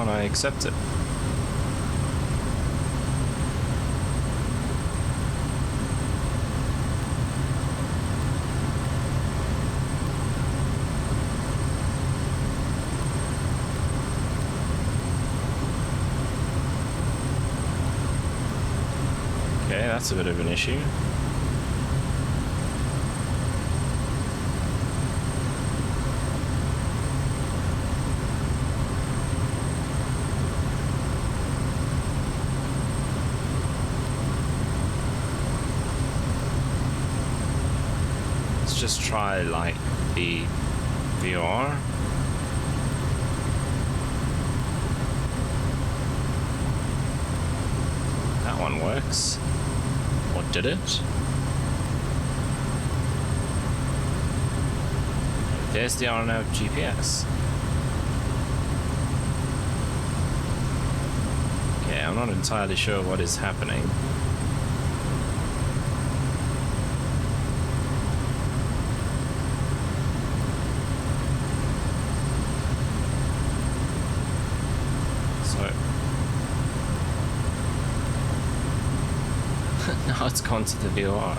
I accept it. Okay, that's a bit of an issue. let's just try like the VOR. That one works. Or did it? There's the RNAV GPS. Okay, I'm not entirely sure what is happening. So now it's gone to the VOR.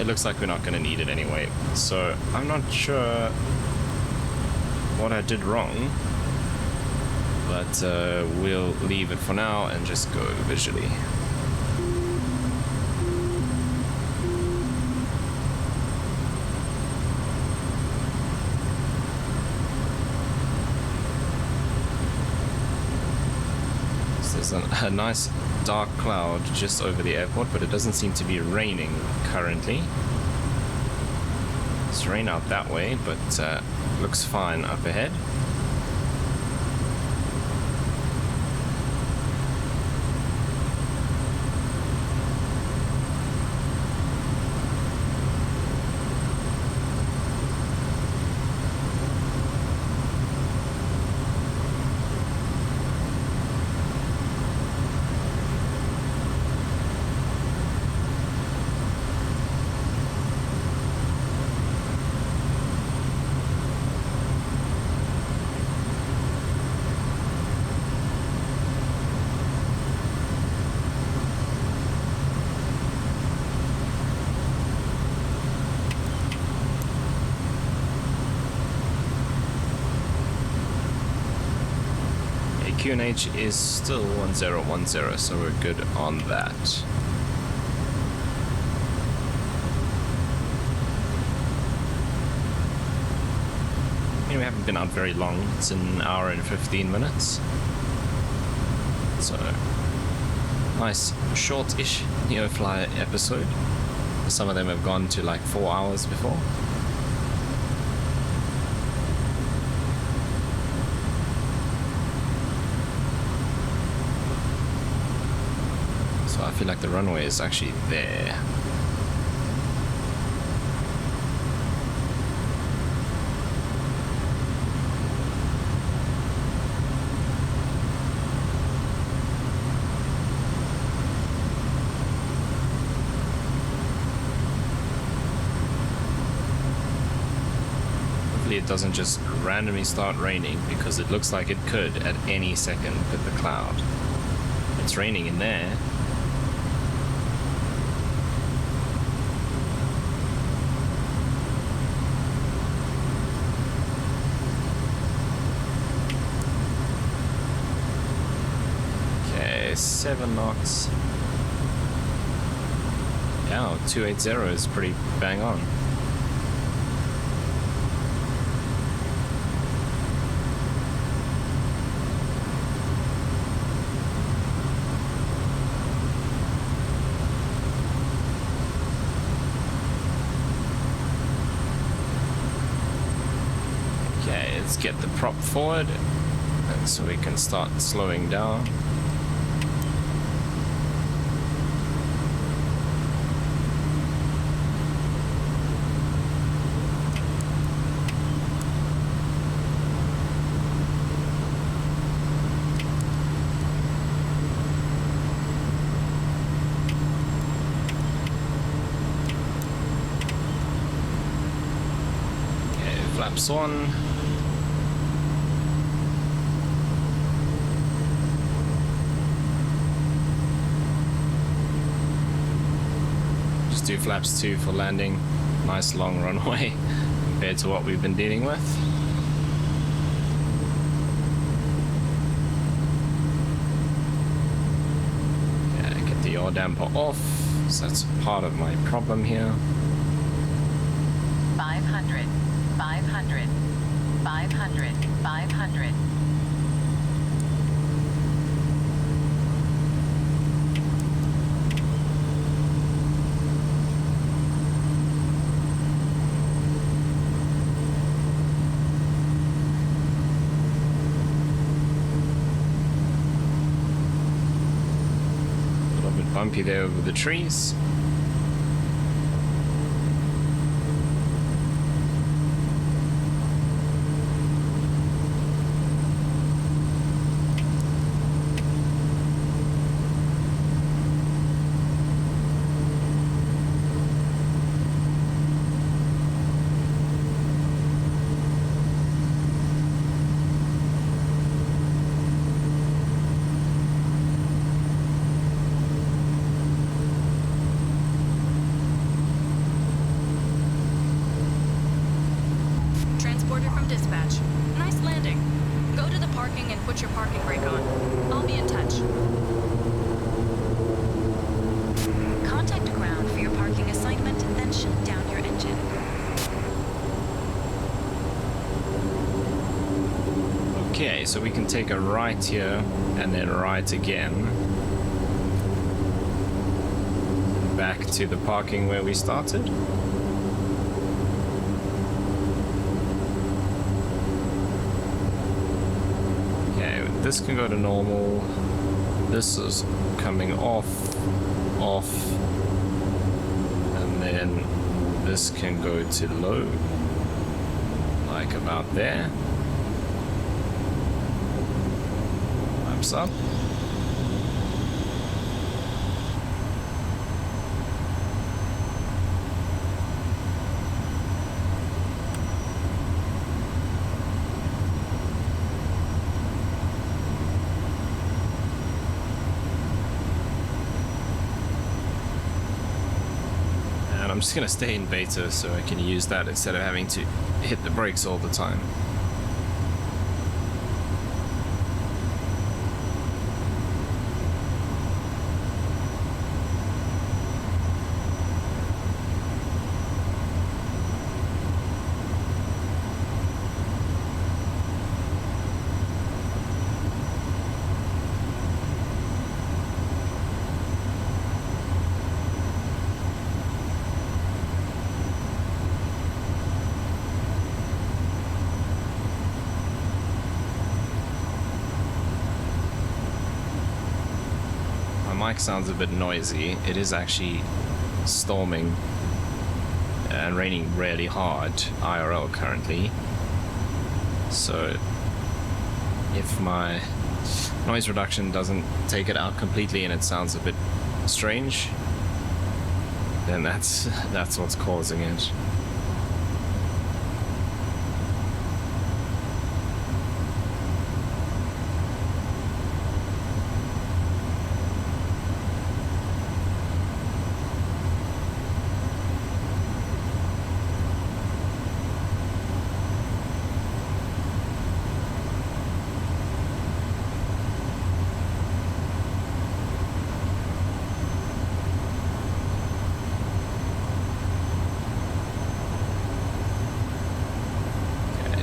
It looks like we're not going to need it anyway, so I'm not sure what I did wrong, but we'll leave it for now and just go visually. So there's a nice dark cloud just over the airport, but it doesn't seem to be raining currently. It's rain out that way, but looks fine up ahead. QNH is still 1010, so we're good on that. We haven't been out very long. It's an hour and 15 minutes. So, nice short-ish Neofly episode. Some of them have gone to like 4 hours before. So I feel like the runway is actually there. It doesn't just randomly start raining, because it looks like it could at any second with the cloud. It's raining in there. Okay, 7 knots. Yeah, 280 is pretty bang on. Let's get the prop forward, and so we can start slowing down. Okay, flaps on. Do flaps 2 for landing. Nice long runway compared to what we've been dealing with. Yeah, get the yaw damper off, so that's part of my problem here. 500, 500, 500, 500. bumpy there over the trees. Transporter from dispatch. Nice landing. Go to the parking and put your parking brake on. I'll be in touch. Contact ground for your parking assignment, then shut down your engine. Okay, so we can take a right here and then right again. Back to the parking where we started. This can go to normal. This is coming off, and then this can go to low, like about there. Lamps up. I'm just gonna stay in beta so I can use that instead of having to hit the brakes all the time. Mic sounds a bit noisy. It is actually storming and raining really hard IRL currently, so if my noise reduction doesn't take it out completely and it sounds a bit strange, then that's what's causing it.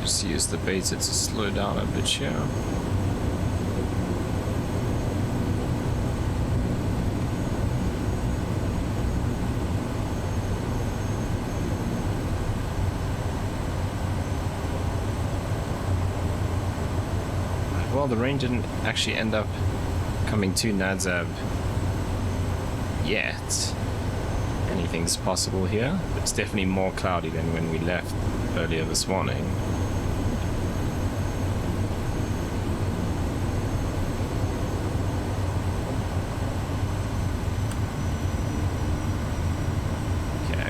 Just use the beta to slow down a bit here. Well, the rain didn't actually end up coming to Nadzab yet. Anything's possible here. It's definitely more cloudy than when we left earlier this morning.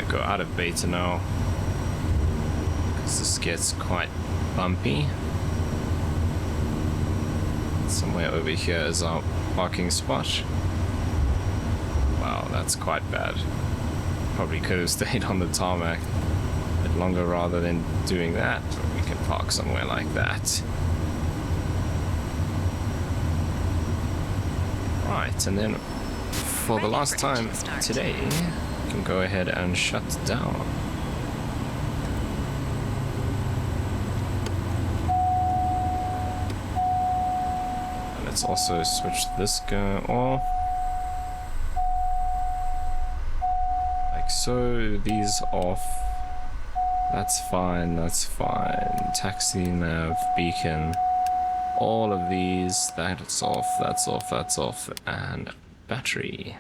Go out of beta now because this gets quite bumpy. Somewhere over here is our parking spot. Wow, that's quite bad. Probably could have stayed on the tarmac a bit longer rather than doing that. We can park somewhere like that. Right, and then for the last time today, can go ahead and shut down. And let's also switch this guy off. Like so, these off. That's fine, that's fine. Taxi, nav, beacon. All of these, that's off, that's off, that's off. And battery.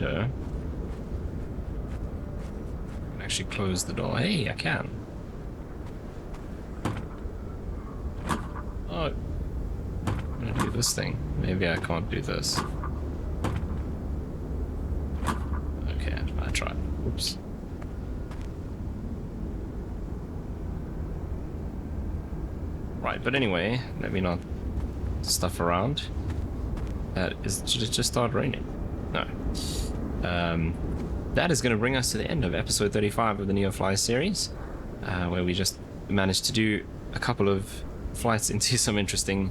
window. I can actually close the door. Hey, I can. Oh. I'm gonna do this thing. Maybe I can't do this. Okay, I tried. Oops. Right, but anyway, let me not stuff around. Should it just start raining? No. That is going to bring us to the end of episode 35 of the Neofly series, where we just managed to do a couple of flights into some interesting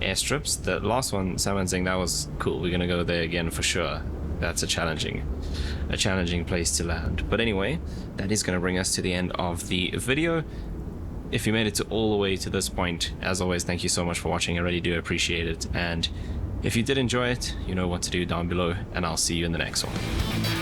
airstrips. The last one, someone's saying that was cool. We're going to go there again for sure. That's a challenging place to land. But anyway, that is going to bring us to the end of the video. If you made it all the way to this point, as always, thank you so much for watching. I really do appreciate it. And if you did enjoy it, you know what to do down below, and I'll see you in the next one.